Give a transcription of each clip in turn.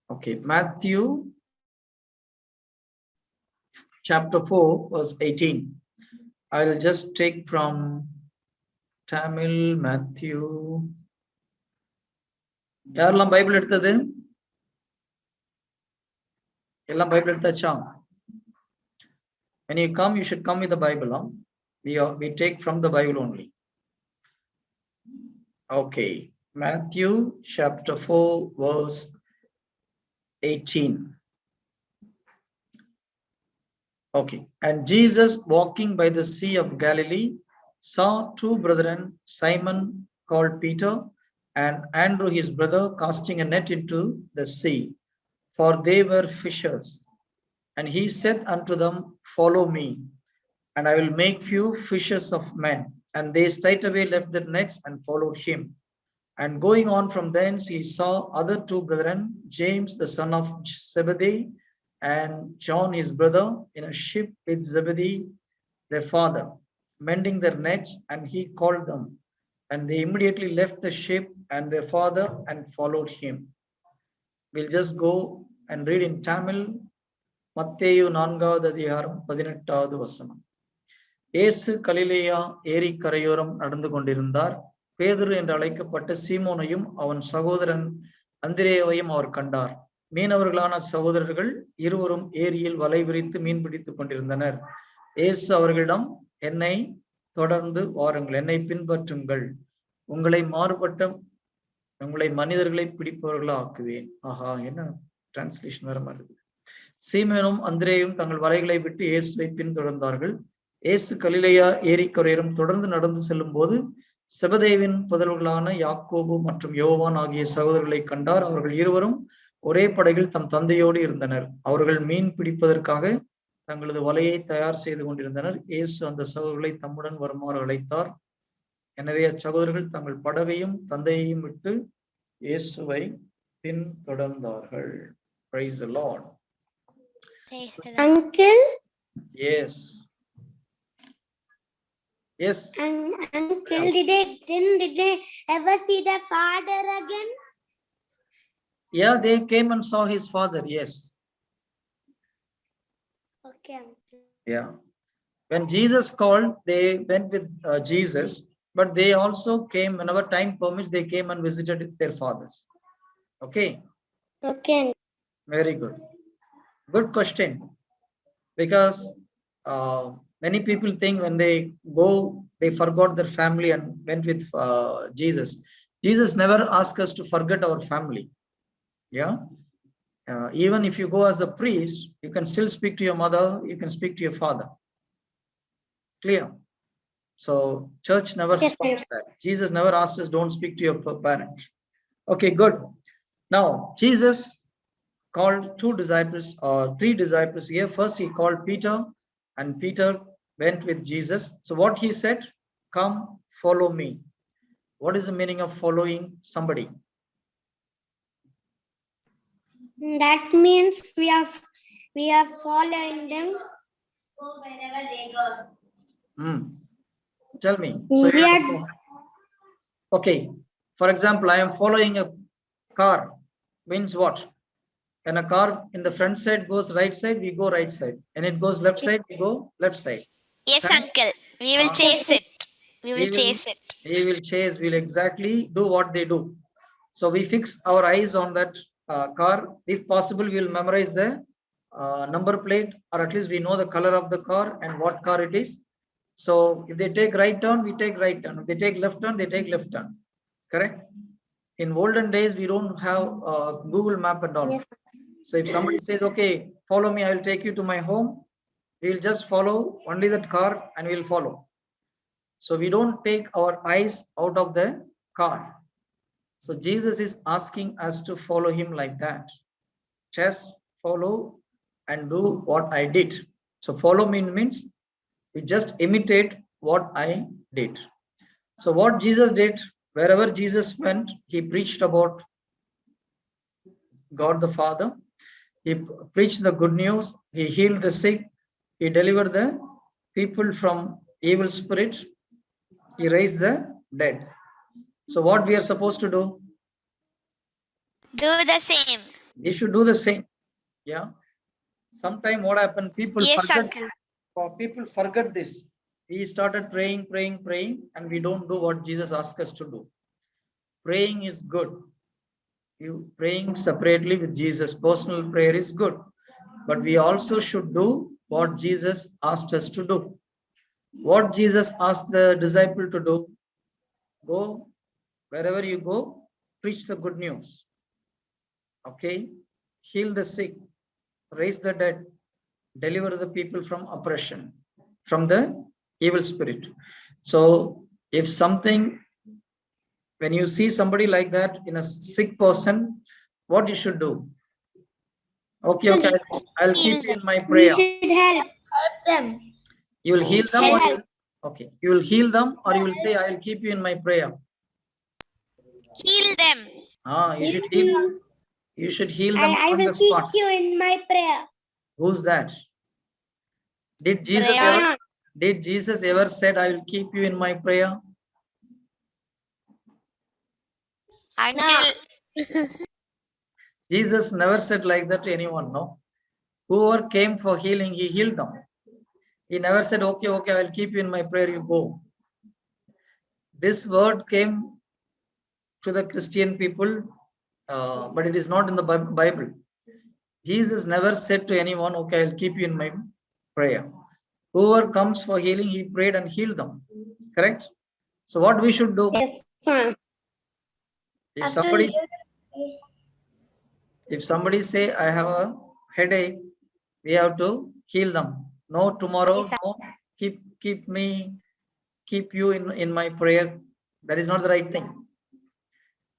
Okay, Matthew chapter 4, verse 18. I will just take from Tamil, Matthew. யாரெல்லாம் Bible எடுத்தது? எல்லாம் Bible எடுத்தாச்சா? When you come, you should come with the Bible. Huh? We take from the Bible only. Okay, Matthew chapter 4, verse 18. Okay, and Jesus, walking by the Sea of Galilee, saw two brethren, Simon called Peter, and Andrew his brother, casting a net into the sea, for they were fishers. And he said unto them, Follow me, and I will make you fishers of men. And they straightway left their nets and followed him. And going on from thence, he saw other two brethren, James the son of Zebedee, and John his brother, in a ship with Zebedee their father, mending their nets, and he called them. And they immediately left the ship and their father and followed him. We'll just go and read in Tamil. மத்தேயு 4வது அதிகாரம் 18வது வசனம். இயேசு கலிலேயா ஏரி கரையோரம் நடந்து கொண்டிருந்தார். பேதுரு என்று அழைக்கப்பட்ட சீமோனையும் அவன் சகோதரன் அந்திரேயாவையும் அவர் கண்டார். மீனவர்களான சகோதரர்கள் இருவரும் ஏரியில் வலை விரித்து மீன் பிடித்துக் கொண்டிருந்தனர். இயேசு அவர்களிடம், என்னை தொடர்ந்து வாருங்கள், என்னை பின்பற்றுங்கள், உங்களை மனிதர்களை பிடிப்பவர்களா ஆக்குவேன். ஆஹா, என்ன டிரான்ஸ்லேஷன் வேற மாதிரி இருக்கு. சீமோனும் அந்திரேயும் தங்கள் வலைகளை விட்டு இயேசுவை பின்தொடர்ந்தார்கள். இயேசு கலிலேயா ஏரிக்கரையோரம் தொடர்ந்து நடந்து செல்லும் போது செபதேவின் புதல்வர்களான யாக்கோபு மற்றும் யோவான் ஆகிய சகோதரர்களை கண்டார். அவர்கள் இருவரும் ஒரே படகில் தம் தந்தையோடு இருந்தனர். அவர்கள் மீன் பிடிப்பதற்காக தங்களது வலையை தயார் செய்து கொண்டிருந்தனர். இயேசு அந்த சகோதரர்களை தம்முடன் வருமாறு அழைத்தார். எனவே அச்சகோதரர்கள் தங்கள் படகையும் தந்தையையும் விட்டு இயேசுவை பின்தொடர்ந்தார்கள். Praise the Lord. Uncle? Yes. Yes. Uncle, did they ever see the father again? Yeah, they came and saw his father. Yes. Okay, uncle. Yeah. When Jesus called, they went with Jesus, but they also came whenever time permits. They came and visited their fathers. Okay. Okay. Very good. Good question. Because many people think when they go, they forgot their family and went with Jesus. Jesus never asked us to forget our family. Yeah. Even if you go as a priest, you can still speak to your mother, you can speak to your father. Clear? So church never stops that. Jesus never asked us, don't speak to your parents. Okay, good. Now, Jesus called two disciples or three disciples here. First, he called Peter, and Peter went with Jesus. So what he said, come, follow me. What is the meaning of following somebody? That means we are following them. Go wherever they go. Tell me. So okay. For example, I am following a car. Means what? When a car in the front side goes right side, we go right side. And it goes left side, we go left side. Yes, right? Uncle. We will chase it. We will chase it. We will chase. We'll exactly do what they do. So we fix our eyes on that car. If possible, we'll memorize the number plate, or at least we know the color of the car and what car it is. So if they take right turn, we take right turn. If they take left turn, they take left turn. Correct? In olden days, we don't have Google Map and all. Yes. So if somebody says, okay, follow me, I will take you to my home, we will just follow only that car and we will follow. So we don't take our eyes out of the car. So Jesus is asking us to follow him like that. Just follow and do what I did. So follow me means we just imitate what I did. So what Jesus did, wherever Jesus went, he preached about God the Father. He preached the good news. He healed the sick. He delivered the people from evil spirits. He raised the dead. So what we are supposed to do? Do the same. You should do the same. Yeah. Sometime what happened, Yes, uncle. people forget this. We started praying, and we don't do what Jesus asked us to do. Praying is good. You praying separately with Jesus, personal prayer is good. But we also should do what Jesus asked us to do. What Jesus asked the disciple to do? Go wherever you go, preach the good news. Okay? Heal the sick, raise the dead, deliver the people from oppression, from the evil spirit. So, if something, when you see somebody like that in a sick person, what you should do? Okay, I'll keep Heal you them. in my We prayer. should help them. You will heal them, or Help. okay, you will heal them, or you will say, I'll keep you in my prayer. Heal them. You should heal. You should heal them I on will the keep spot. you in my prayer. Who's that? Did Jesus Prayer. ever? Did Jesus ever said, "I will keep you in my prayer"? Uncle. Jesus never said like that to anyone. No. Whoever came for healing, he healed them. He never said, "Okay, I will keep you in my prayer. You go." This word came to the Christian people, but it is not in the Bible. Jesus never said to anyone, "Okay, I'll keep you in my prayer." Whoever comes for healing, he prayed and healed them. Correct? So what we should do? Yes, sir. If somebody say, I have a headache, we have to heal them. No, tomorrow, Yes, no, keep you in my prayer. That is not the right thing.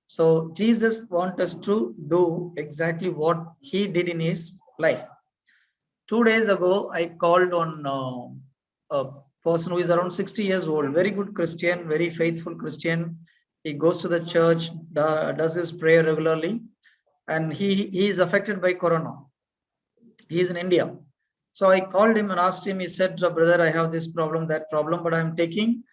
So Jesus wants us to do exactly what he did in his life. 2 days ago, I called on a person who is around 60 years old, very good Christian, very faithful Christian. He goes to the church, does his prayer regularly, and he is affected by corona. He is in India. So I called him and asked him. He said, "Brother, I have this problem, that problem, but I'm taking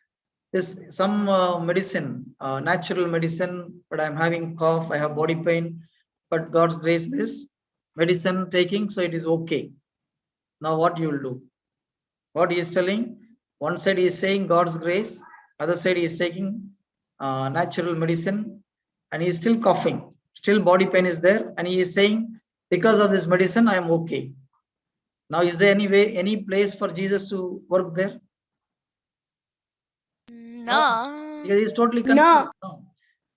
this some medicine, natural medicine, but I'm having cough, I have body pain, but God's grace, this medicine taking, so it is okay. Now what you will do?" What he is telling, one side he is saying God's grace, other side he is taking natural medicine, and he is still coughing, still body pain is there, and he is saying, because of this medicine I am okay. Now is there any place for Jesus to work there? No. Because he is totally confused. No.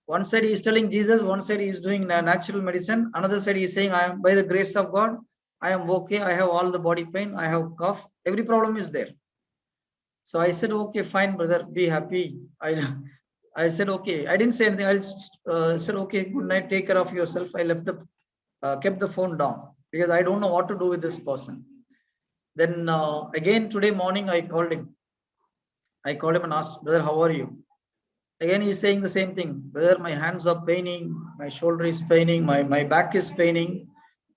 One side he is telling Jesus, one side he is doing natural medicine, another side he is saying, I am, by the grace of God, I am okay, I have all the body pain, I have cough, every problem is there. So I said, okay, fine, brother, be happy. I said, okay. I didn't say anything. I said, okay, good night, take care of yourself. I kept the phone down because I don't know what to do with this person. Then again today morning I called him. I called him and asked, brother, how are you? Again he's saying the same thing. Brother, my hands are paining, my shoulder is paining, my back is paining,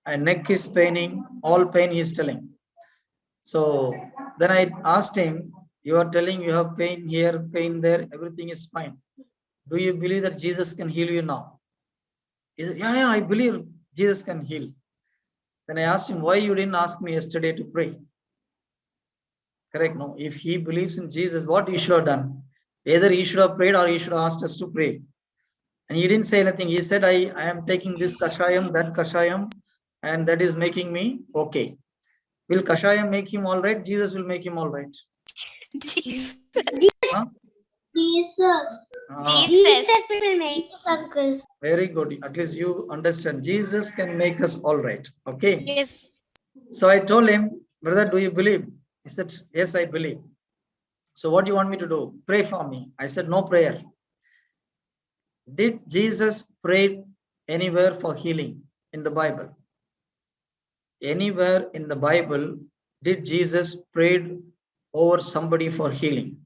my neck is paining, all pain he is telling. So then I asked him, you are telling you have pain here, pain there, everything is fine. Do you believe that Jesus can heal you now? He said, yeah, I believe Jesus can heal. Then I asked him, why you didn't ask me yesterday to pray? Correct? No. If he believes in Jesus, what he should have done? Either he should have prayed or he should have asked us to pray. And he didn't say anything. He said, I am taking this kashayam, that kashayam, and that is making me okay. Will kashayam make him all right? Jesus will make him all right. Jesus. Huh? Jesus. Jesus. will make us, uncle. Very good. At least you understand. Jesus can make us all right. Okay. Yes. So I told him, brother, do you believe? He said, yes, I believe. So what do you want me to do? Pray for me. I said, no prayer. Did Jesus pray anywhere for healing in the Bible? Anywhere in the Bible, did Jesus prayed over somebody for healing?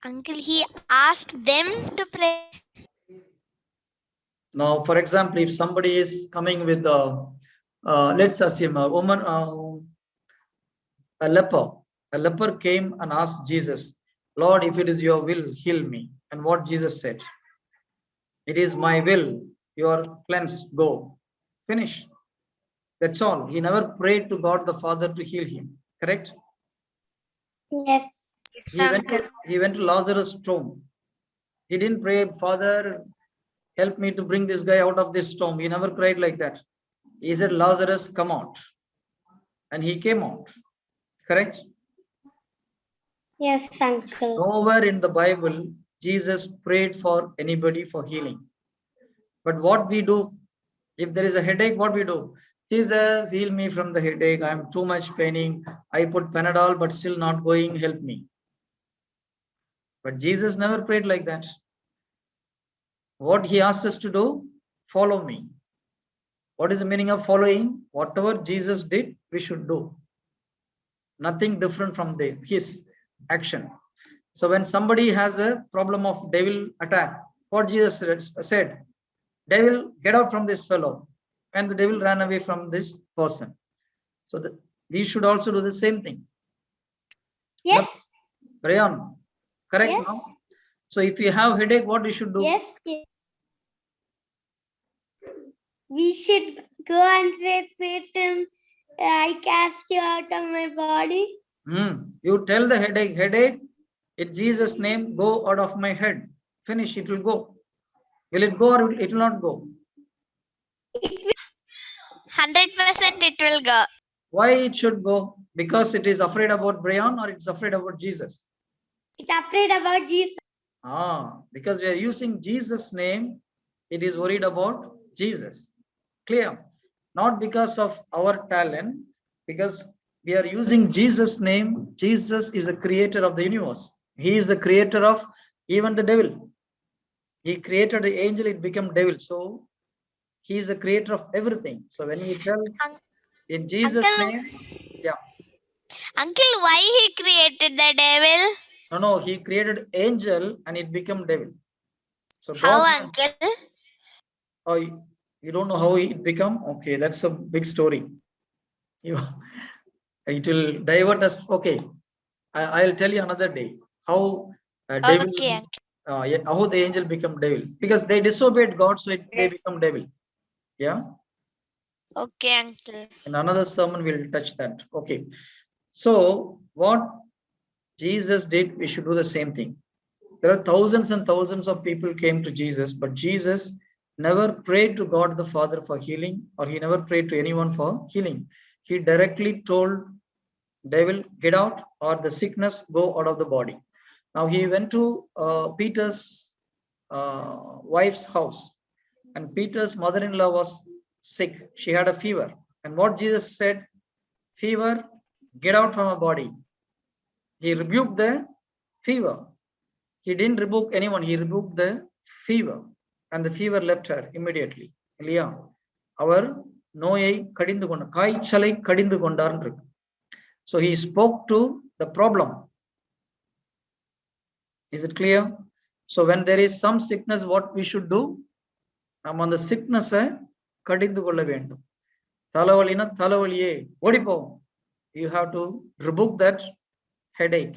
Uncle, he asked them to pray. Now, for example, if somebody is coming with let's assume a woman, a leper came and asked Jesus, Lord, if it is your will, heal me. And what Jesus said? It is my will you are cleansed, go. Finish. That's all. He never prayed to God the Father to heal him. Correct? Yes. He went to Lazarus' tomb. He didn't pray, Father, help me to bring this guy out of this storm. He never prayed like that. He said, Lazarus, come out. And he came out. Correct? Yes, uncle. Nowhere in the Bible, Jesus prayed for anybody for healing. But what we do, if there is a headache, what we do? Jesus, heal me from the headache. I'm too much paining. I put Panadol, but still not going. Help me. But Jesus never prayed like that. What he asked us to do, follow me. What is the meaning of following? Whatever Jesus did, we should do. Nothing different from his action. So when somebody has a problem of devil attack, what Jesus said, devil, get out from this fellow. And the devil ran away from this person. So we should also do the same thing. Yes. Brian, correct? Yes. Now? So if you have headache, what you should do? Yes. We should go and say, Satan, I cast you out of my body. You tell the headache, in Jesus' name, go out of my head. Finish, it will go. Will it go or it will not go? 100% it will go. Why it should go? Because it is afraid about Brian or it's afraid about Jesus? It's afraid about Jesus. Because we are using Jesus' name, it is worried about Jesus. Clear? Not because of our talent, because we are using Jesus' name. Jesus is a creator of the universe. He is the creator of even the devil. He created the angel, it became devil. So he is the creator of everything. So when we tell in Jesus' name, yeah. Uncle, why he created the devil? No, he created angel and it became devil. So how, God, uncle? Oh, you don't know how it become? Okay, that's a big story. It will divert us. Okay, I'll tell you another day how devil, Okay, how the angel become devil, because they disobeyed God, so they become devil. Yeah. Okay, uncle. In another sermon we'll touch that. Okay, so what Jesus did, we should do the same thing. There are thousands and thousands of people came to Jesus, but Jesus never prayed to God the Father for healing, or he never prayed to anyone for healing. He directly told devil, get out, or the sickness go out of the body. Now he went to Peter's wife's house, and Peter's mother-in-law was sick. She had a fever. And what Jesus said, fever, get out from her body. He rebuked the fever. He didn't rebuke anyone. He rebuked the fever, and the fever left her immediately. இல்லையா? அவர் நோயை கடிந்து கொண்டார், காய்ச்சலை கடிந்து கொண்டார். So he spoke to the problem. Is it clear? So when there is some sickness, what we should do? நாம் அந்த sickness கடிந்து கொள்ள வேண்டும். தலைவலினா தலைவலியே ஓடிப்போ. You have to rebuke that headache.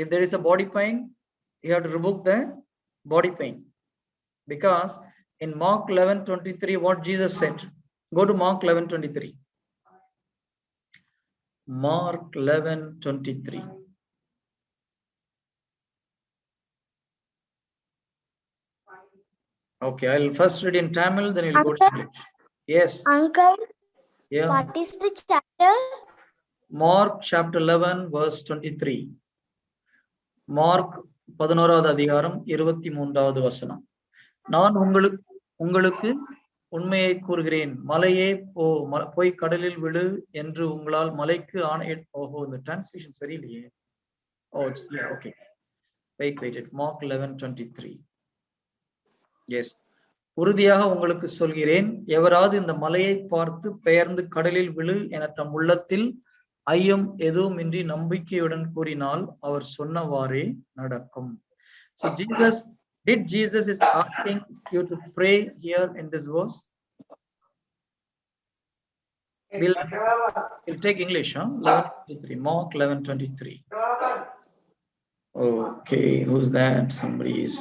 If there is a body pain, you have to rebuke the body pain. Because in Mark 11:23, what Jesus said, go to Mark 11:23. Mark 11:23. Okay, I'll first read in Tamil, then we'll go to English. Yes. Uncle, Yeah. what is the chapter? Mark chapter 11 verse 23. Mark 11வது அதிகாரம் 23வது வசனம். நான் உங்களுக்கு உண்மையை கூறுகிறேன், மலையே போய் கடலில் விழு என்று உங்களால் மலைக்கு ஆணை. ஓஹோ, இந்த டிரான்ஸ்லேஷன் சரியில்லையே. It's yeah, okay. Wait. Mark 11:23. Yes. உறுதியாக உங்களுக்கு சொல்கிறேன், எவராது இந்த மலையை பார்த்து பெயர்ந்து கடலில் விழு என தம் உள்ளத்தில் ஐயம் எதுவுமின்றி நம்பிக்கையுடன் கூறினால் அவர் சொன்னவாறே நடக்கும். So Jesus is asking you to pray here in this verse. We'll take English, 11:23. Mark 11:23. Okay, who's that? Somebody is.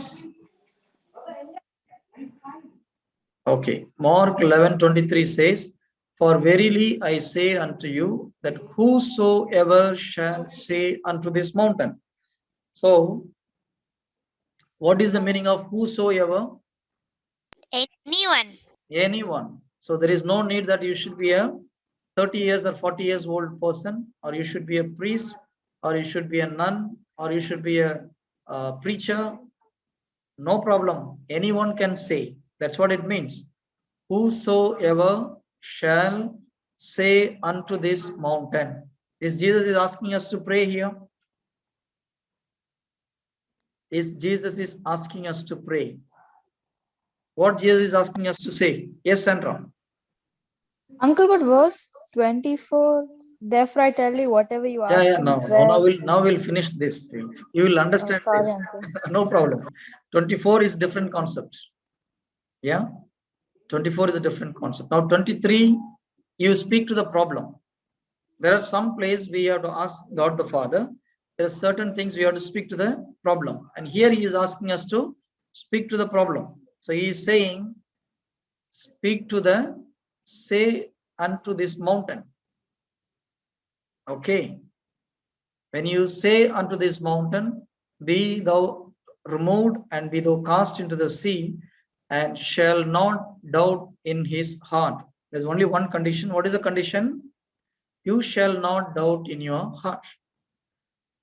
Okay. Mark 11:23 says, "For verily I say unto you, that whosoever shall say unto this mountain." So, what is the meaning of whosoever? Anyone. Anyone. So there is no need that you should be a 30 years or 40 years old person, or you should be a priest, or you should be a nun, or you should be a preacher. No problem. Anyone can say. That's what it means. Whosoever shall say unto this mountain. Is Jesus is asking us to pray here? Is Jesus is asking us to pray? What Jesus is asking us to say? Yes, Sandra. Uncle, but verse 24, therefore I tell you, whatever you Yeah, ask yeah. in Now prayer. now we'll finish this. You will understand Sorry, this. Uncle. No problem. 24 is different concept. Yeah. 24 is a different concept. Now 23, you speak to the problem. There are some places we have to ask God the Father. There are certain things we have to speak to the problem. And here he is asking us to speak to the problem. So he is saying, speak to the, say unto this mountain. Okay. When you say unto this mountain, be thou removed and be thou cast into the sea, and shall not doubt in his heart. There's only one condition. What is the condition? You shall not doubt in your heart,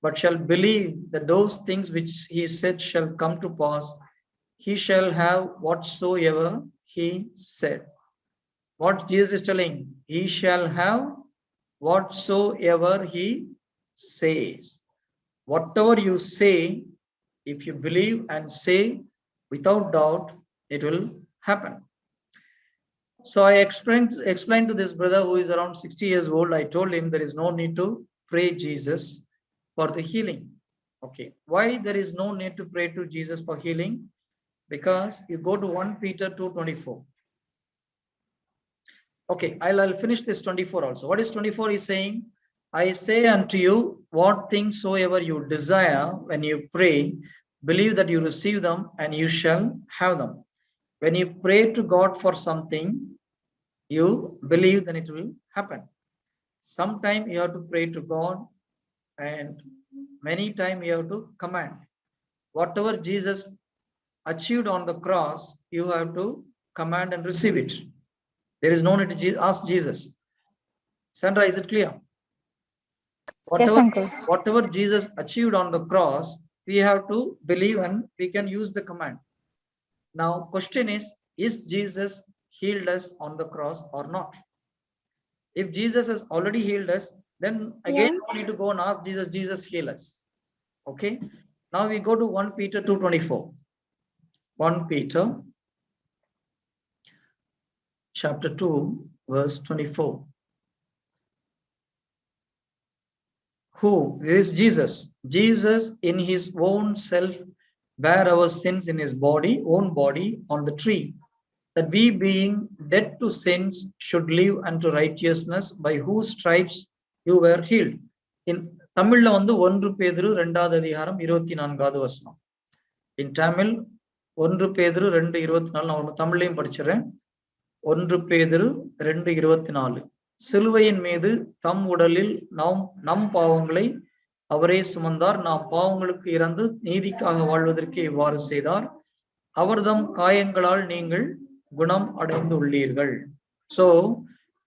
but shall believe that those things which he said shall come to pass. He shall have whatsoever he said. What Jesus is telling, he shall have whatsoever he says. Whatever you say, if you believe and say without doubt, it will happen. So I explained to this brother who is around 60 years old. I told him there is no need to pray Jesus for the healing. Okay. Why there is no need to pray to Jesus for healing? Because you go to 1 Peter 2:24. Okay, I'll finish this 24 also. What is 24 is saying? I say unto you, what things soever you desire when you pray, believe that you receive them and you shall have them. When you pray to God for something, you believe then it will happen. Sometime you have to pray to God, and many times you have to command. Whatever Jesus achieved on the cross, you have to command and receive it. There is no need to ask Jesus. Sandra, is it clear? Yes, Uncle. Whatever Jesus achieved on the cross, we have to believe and we can use the command. Now, question is Jesus healed us on the cross or not? If Jesus has already healed us, then again, Yeah. we need to go and ask Jesus, Jesus heal us. Okay. Now we go to 1 Peter 2:24. 1 Peter chapter 2, verse 24. Who is Jesus? Jesus in his own self bare our sins in his own body on the tree, that we being dead to sins should live unto righteousness, by whose stripes you were healed. In தமிழ்ல வந்து 1 பேதுரு 2வது அதிகாரம் 24வது வசனம். In Tamil 1 பேதுரு 2:24 நான் தமிழ்லயும் படிச்சிடுறேன். 1 பேதுரு 2:24. சிலுவையின் மீது தம் உடலில் நம் பாவங்களை அவரே சுமந்தார், நாம் பாவங்களுக்கு இறந்து நீதிக்காக வாழ்வதற்கு இவ்வாறு செய்தார், அவர்தம் காயங்களால் நீங்கள் குணம் அடைந்துள்ளீர்கள். So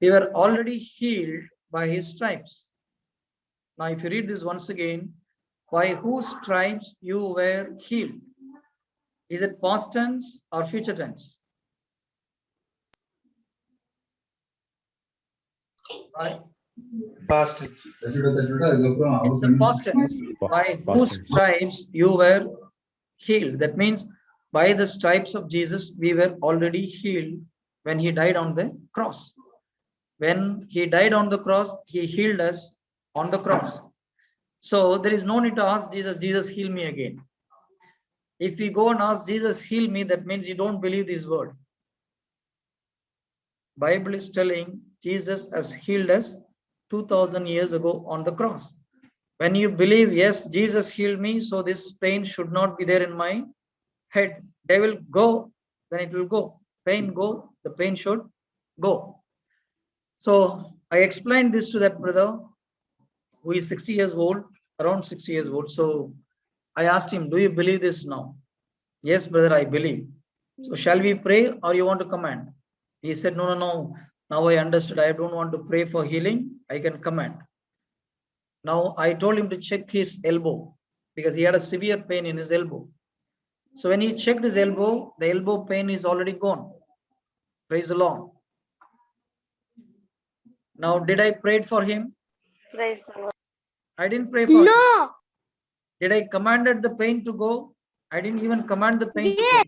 we were already healed by his stripes. Now if you read this once again, by whose stripes you were healed. Is it past tense or future tense? Right? Past. It's a past tense. By whose stripes you were healed. That means by the stripes of Jesus, we were already healed when he died on the cross. When he died on the cross, he healed us on the cross. So there is no need to ask Jesus, Jesus heal me again. If we go and ask Jesus heal me, that means you don't believe this word. Bible is telling Jesus has healed us 2000 years ago on the cross. When you believe, yes, Jesus healed me, so this pain should not be there in my head, they will go, then it will go. pain go, the pain should go. So I explained this to that brother who is 60 years old, around 60 years old. So I asked him, do you believe this now? Yes, brother, I believe. So shall we pray or you want to command? He said, no. Now I understood. I don't want to pray for healing. I can command. Now I told him to check his elbow because he had a severe pain in his elbow. So when he checked his elbow, the elbow pain is already gone. Praise the Lord. Now, did I pray for him? Praise the Lord. I didn't pray for him. No. Did I commanded the pain to go? I didn't even command the pain to go.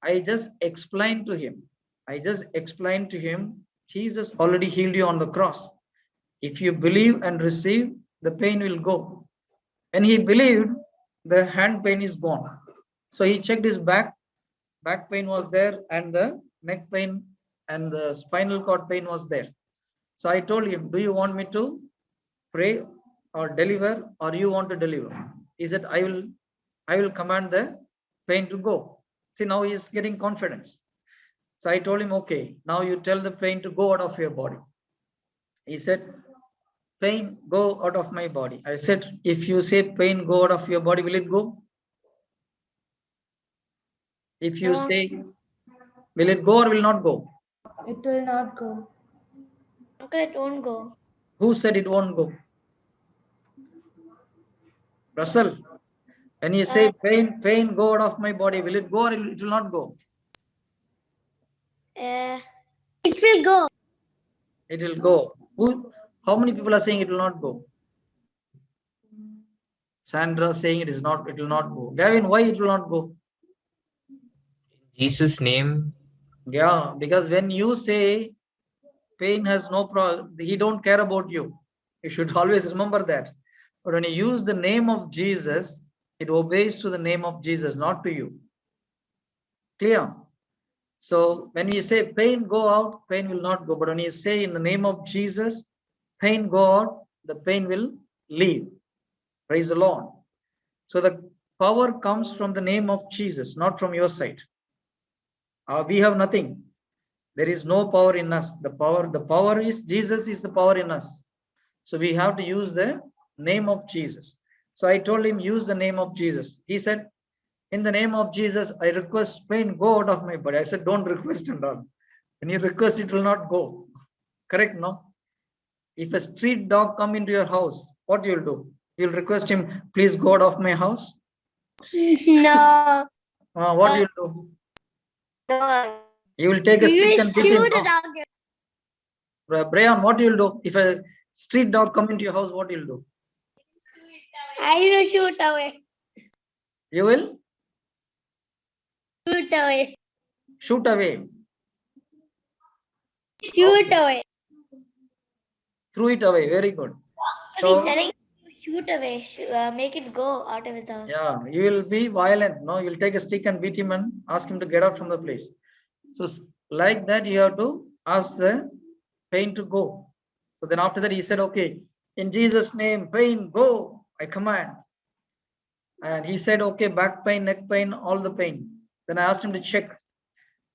I just explained to him. Jesus already healed you on the cross. If you believe and receive, the pain will go. When he believed, the hand pain is gone. So he checked his back pain was there, and the neck pain and the spinal cord pain was there. So I told him, do you want me to pray or deliver, or you want to deliver? He said, I will command the pain to go. See, now he is getting confidence. So I told him, okay, now you tell the pain to go out of your body. He said, pain, go out of my body. I said, if you say pain, go out of your body, will it go? If you say, will it go or will not go? It will not go. Uncle, it won't go. Who said it won't go? Russell, when you say pain, go out of my body, will it go or it will not go? It will go. It will go. How many people are saying it will not go? Sandra saying it will not go. Gavin, why it will not go? Jesus' name. Yeah, because when you say pain has no problem, he don't care about you. You should always remember that. But when you use the name of Jesus, it obeys to the name of Jesus, not to you. Clear? So when you say pain go out, pain will not go. But when you say in the name of Jesus, pain go out, the pain will leave. Praise the Lord. So the power comes from the name of Jesus, not from your side. We have nothing. There is no power in us. The power is Jesus is the power in us. So we have to use the name of Jesus. So I told him, use the name of Jesus. He said, in the name of Jesus, I request pain go out of my body. I said, don't request and all. When you request, it will not go. Correct, no? If a street dog come into your house, what you'll do? You'll request him, please go out of my house. No. What you'll do? No. You will take a stick and beat him. No? Brian, what you'll do? If a street dog come into your house, what you'll do? I will shoot away. You will Shoot away. shoot away. Shoot away. Throw it away. Very good. He's So, telling you shoot away. Make it go out of his house. yeah, you will be violent. No, you'll take a stick and beat him and ask him to get out from the place. So like that, you have to ask the pain to go. So then after that, he said, okay, in Jesus' name, pain, go. I command. And he said, okay, back pain, neck pain, all the pain. Then I asked him to check.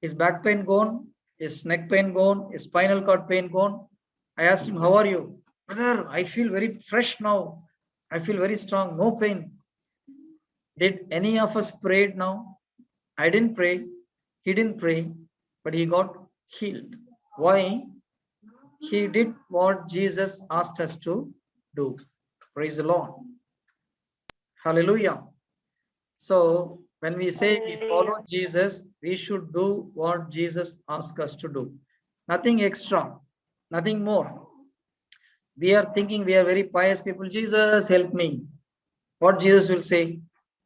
Is back pain gone? Is neck pain gone? Is spinal cord pain gone? I asked him, how are you? Brother, I feel very fresh now. I feel very strong, no pain. Did any of us pray now? I didn't pray. He didn't pray, but he got healed. Why? He did what Jesus asked us to do. Praise the Lord. Hallelujah. So when we say we follow Jesus, we should do what Jesus asked us to do. Nothing extra, nothing more. We are thinking we are very pious people. Jesus, help me. What Jesus will say?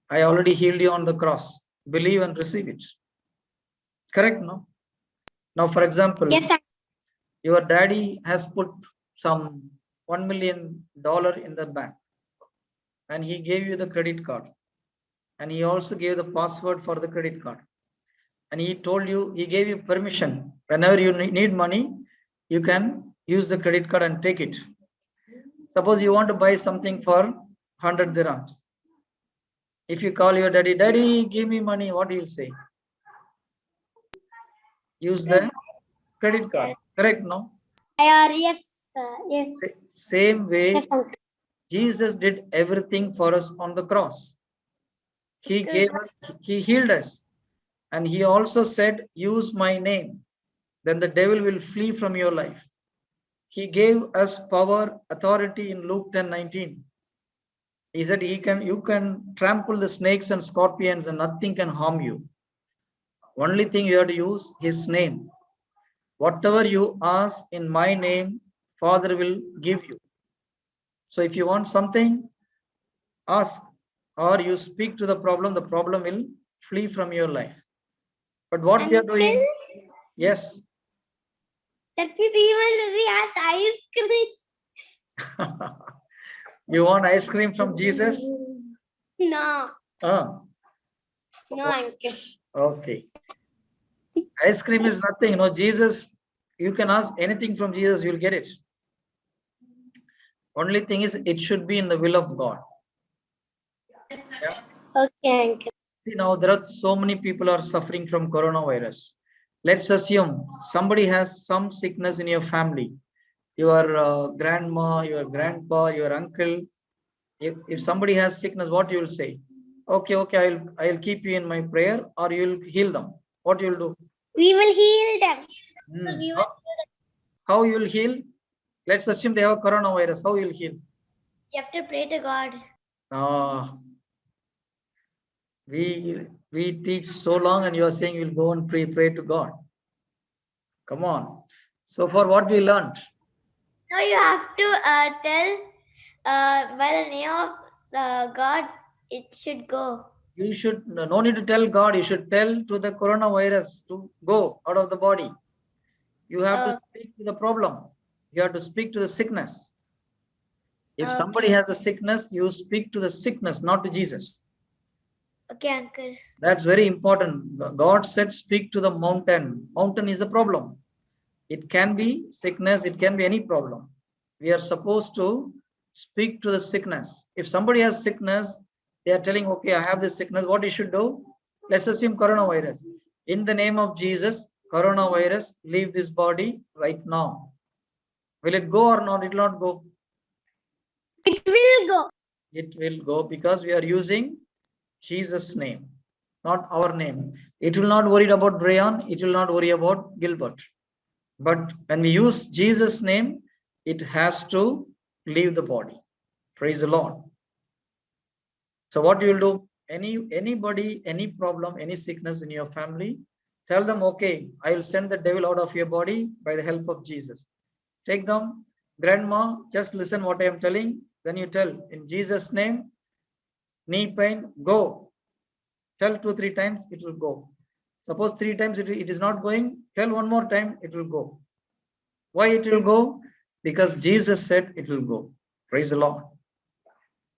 I already healed you on the cross. Believe and receive it. Correct, no? Now, for example, Yes, sir. your daddy has put some $1 million in the bank and he gave you the credit card. And he also gave the password for the credit card. And he told you, he gave you permission. Whenever you need money, you can use the credit card and take it. Suppose you want to buy something for 100 dirhams. If you call your daddy, daddy, give me money, what do you say? use the credit card. Correct, no? Yes, yes. Same way, Yes, uncle. Jesus did everything for us on the cross. He gave us, he healed us. And he also said, use my name. Then the devil will flee from your life. He gave us power, authority in Luke 10:19. He said, you can trample the snakes and scorpions and nothing can harm you. Only thing you have to use his name. Whatever you ask in my name, Father will give you. So if you want something, ask, or you speak to the problem will flee from your life. But what we are doing? Uncle, Yes. that means even we had ice cream. You want ice cream from Jesus? No, Ah, no, uncle. okay. Ice cream is nothing. No, Jesus, you can ask anything from Jesus, you'll get it. Only thing is, it should be in the will of God. Yeah. Okay, uncle. See, now there are so many people are suffering from coronavirus. Let's assume somebody has some sickness in your family. Your grandma, your grandpa, your uncle. If somebody has sickness, what you will say? Okay, I'll keep you in my prayer, or you'll heal them. What you'll do? We will heal them. How you will heal? Let's assume they have coronavirus. How you will heal? You have to pray to God. We teach so long, and you are saying you'll go and pray to God. Come on. So for what we learned? No, you have to tell by the name of God, it should go. You should no need to tell God. You should tell to the coronavirus to go out of the body. You have to speak to the problem. You have to speak to the sickness. If somebody has a sickness, you speak to the sickness, not to Jesus. Okay, uncle. That's very important. God said, speak to the mountain. Mountain is a problem. It can be sickness, it can be any problem. We are supposed to speak to the sickness. If somebody has sickness, they are telling, okay, I have this sickness, what you should do? Let's assume coronavirus. In the name of Jesus, coronavirus, leave this body right now. Will it go or not? It will not go. It will go. It will go because we are using Jesus' name, not our name. It will not worry about Brian. It will not worry about Gilbert. But when we use Jesus' name, it has to leave the body. Praise the Lord. So what you will do? Anybody, any problem, any sickness in your family, tell them, okay, I will send the devil out of your body by the help of Jesus. Take them, grandma, just listen what I am telling. Then you tell, in Jesus' name, knee pain, go. Tell 2-3 times, it will go. Suppose 3 times it is not going, tell one more time, it will go. Why it will go? Because Jesus said it will go. Praise the Lord.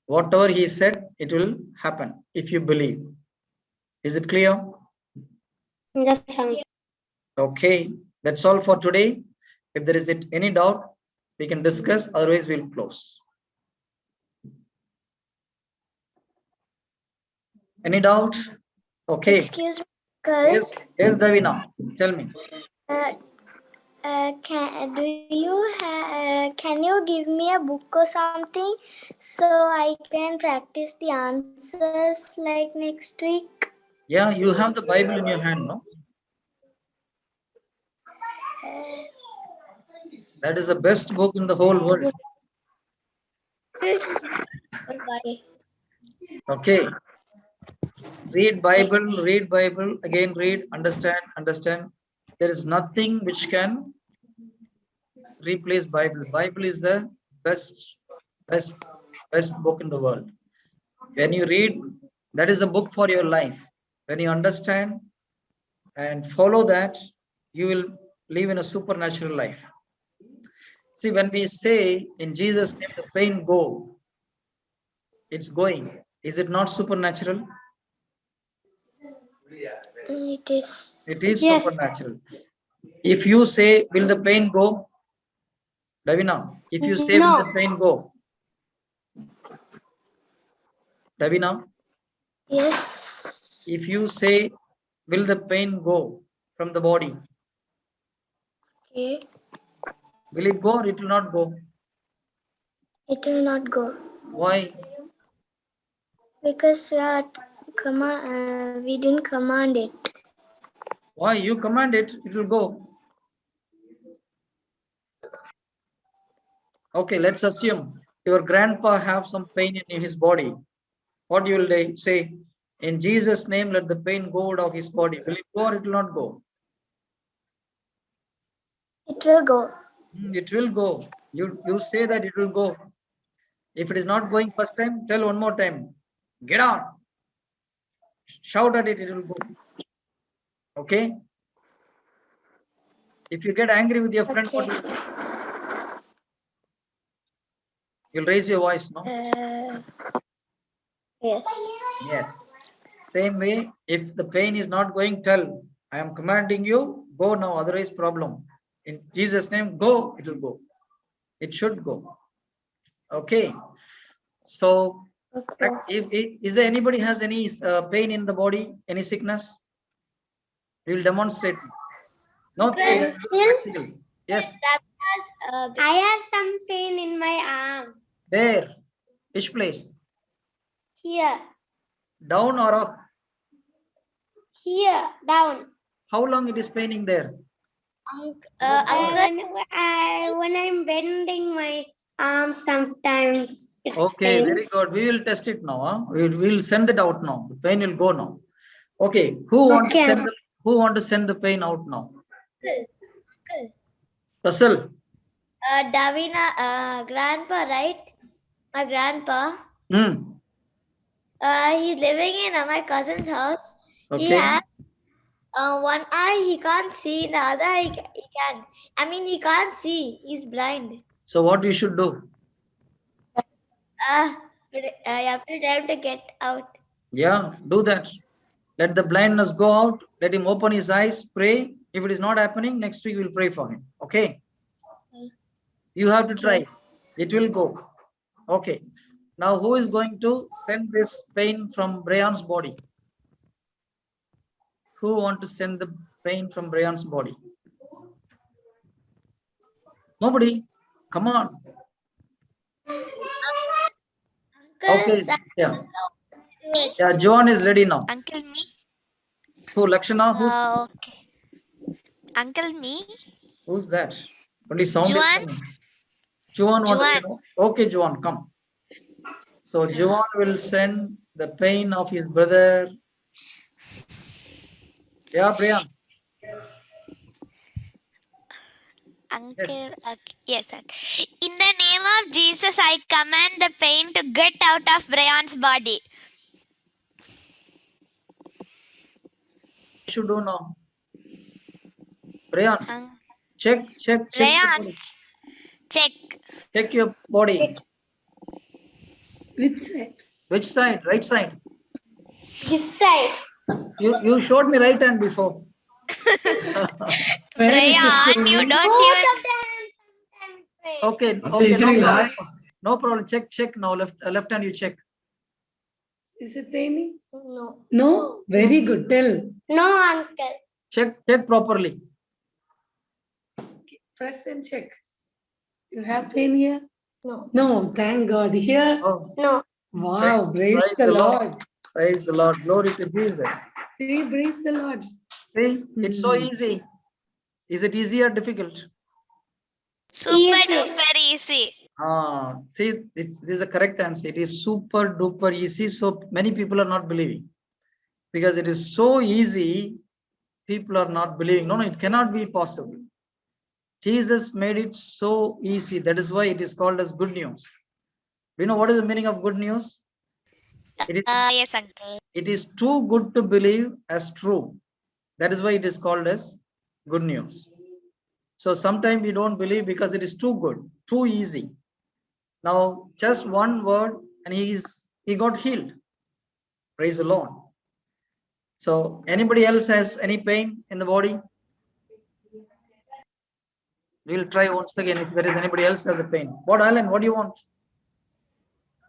Whatever he said, it will happen if you believe. Is it clear? Yes, okay, that's all for today. If there is any doubt, we can discuss, otherwise we'll close. Any doubt? Okay. Excuse me, uncle. Yes, Davina, tell me. Can you give me a book or something so I can practice the answers like next week? Yeah, you have the Bible in your hand, no? That is the best book in the whole world. Okay. Read Bible, again read, understand. There is nothing which can replace Bible. Bible is the best book in the world. When you read, that is a book for your life. When you understand and follow that, you will live in a supernatural life. See, when we say in Jesus' name, the pain go, it's going. Is it not supernatural? It is. It is supernatural. If you say, will the pain go? Davina, if you say, will the pain go? Davina? Yes. If you say, will the pain go from the body? Okay. Will it go or it will not go? It will not go Why? because we didn't command it. Why? You command it, it will go. Okay, let's assume your grandpa have some pain in his body. What you will say? In Jesus' name, let the pain go out of his body. Will it go or it will not go? It will go. It will go. You say that it will go. If it is not going first time, tell one more time. Get on. Shout at it, it will go. Okay? If you get angry with your friend, what Okay. will you do? You'll raise your voice, no? Yes. Yes. Same way, if the pain is not going, tell, I am commanding you, go now, otherwise problem. In Jesus' name, go, it will go. It should go. Okay. So, Okay. is there anybody has any pain in the body, any sickness? We will demonstrate. No theory, we will do practical. Yes. I have some pain in my arm. There. Which place? Here. Down or up? Here. Down. How long it is paining there? When I'm bending my arm sometimes. It's Okay, pain. very good. We will test it now. Huh? We will send it out now. The pain will go now. Okay, who want to Okay. send the pain out now? Russell. Davina, grandpa, right? My grandpa. Hmm. He's living in my cousin's house. He Okay. has one eye he can't see, the other eye he can. I mean, he can't see. He's blind. So what we should do? You have to tell him to get out. Yeah, do that. Let the blindness go out. Let him open his eyes. Pray. If it is not happening, next week we'll pray for him. Okay. You have to try. It will go. Okay. Now, who is going to send this pain from Brian's body? Who want to send the pain from Brian's body? Nobody. Come on. Okay. Yeah. Me? Yeah. John is ready now. Uncle me? Who? Lakshana? Okay. Uncle me? Who's that? Only sound is Juan? coming. Juan want to Juan. send. Okay, Juan, come. So Juan will send the pain of his brother. Yeah, Brian. Uncle, yes, okay. In the name of Jesus, I command the pain to get out of Brian's body. What should do now? Brian, Um, check your Brian, body. check. Check your body. Which side? Which side? Right side. This side. You showed me right hand before. Where is the Brian, you pain? don't Both even. of them sometimes pain. Okay, Is no it problem. right? No problem. Check now. Left hand. You check. Is it paining? No. No? Very good. Tell. No, uncle. Check properly. Press and check. You have pain here? No. No, thank God. Here? Oh, No. Wow, praise praise the the Lord. Lord. Praise the Lord. Glory to Jesus. See, praise the Lord. See, it's so easy. Is it easy or difficult? Super Easy. duper easy. See, this is a correct answer. It is super duper easy. So many people are not believing because it is so easy. People are not believing. No, it cannot be possible. Jesus made it so easy. That is why it is called as good news. Do you know what is the meaning of good news? Yes, uncle. It is too good to believe as true. That is why it is called as good news. So sometimes we don't believe because it is too good, too easy. Now, just one word and he got healed. Praise the Lord. So anybody else has any pain in the body? We'll try once again if there is anybody else has a pain. What, Alan? What do you want?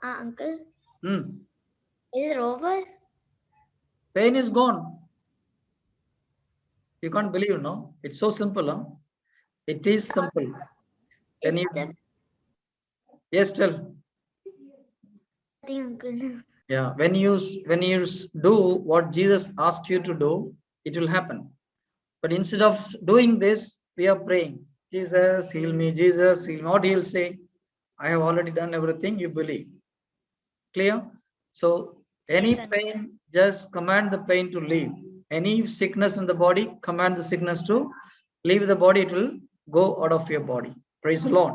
Uncle, Hmm. is it over? Pain is gone. You can't believe, no? It's so simple, huh? It is simple. When Is you, the yes, tell. thing, uncle? Yeah, when you do what Jesus asked you to do, it will happen. But instead of doing this, we are praying, Jesus, heal me, Jesus, heal me. What he'll say, I have already done everything, you believe. Clear? So any Yes, uncle. pain, just command the pain to leave. Any sickness in the body, command the sickness to leave the body, it will go out of your body. Praise the Lord.